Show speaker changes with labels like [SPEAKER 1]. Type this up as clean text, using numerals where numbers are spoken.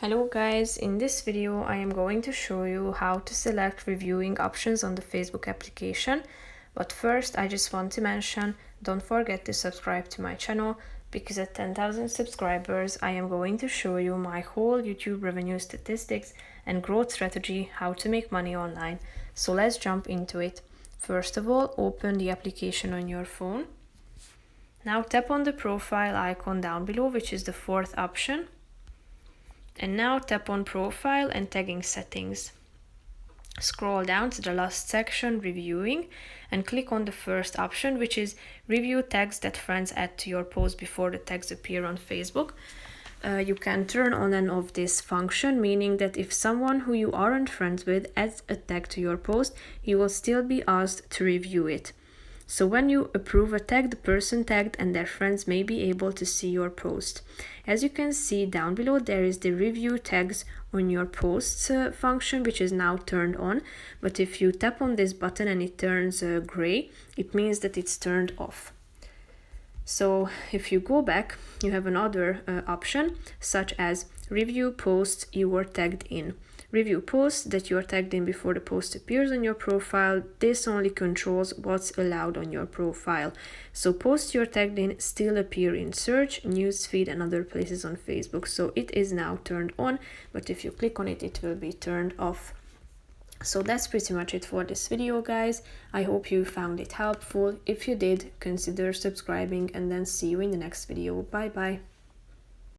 [SPEAKER 1] Hello guys, in this video I am going to show you how to select reviewing options on the Facebook application. But first I just want to mention, don't forget to subscribe to my channel because at 10,000 subscribers I am going to show you my whole YouTube revenue statistics and growth strategy, how to make money online. So let's jump into it. First of all, open the application on your phone. Now tap on the profile icon down below, which is the fourth option. And now tap on Profile and Tagging Settings. Scroll down to the last section, Reviewing, and click on the first option, which is Review tags that friends add to your post before the tags appear on Facebook. You can turn on and off this function, meaning that if someone who you aren't friends with adds a tag to your post, you will still be asked to review it. So when you approve a tag, the person tagged and their friends may be able to see your post. As you can see down below, there is the review tags on your posts function, which is now turned on. But if you tap on this button and it turns gray, it means that it's turned off. So if you go back, you have another option, such as review posts you were tagged in. Review posts that you are tagged in before the post appears on your profile. This only controls what's allowed on your profile. So posts you're tagged in still appear in search, newsfeed, and other places on Facebook. So it is now turned on, but if you click on it, it will be turned off. So that's pretty much it for this video, guys. I hope you found it helpful. If you did, consider subscribing, and then see you in the next video. Bye bye.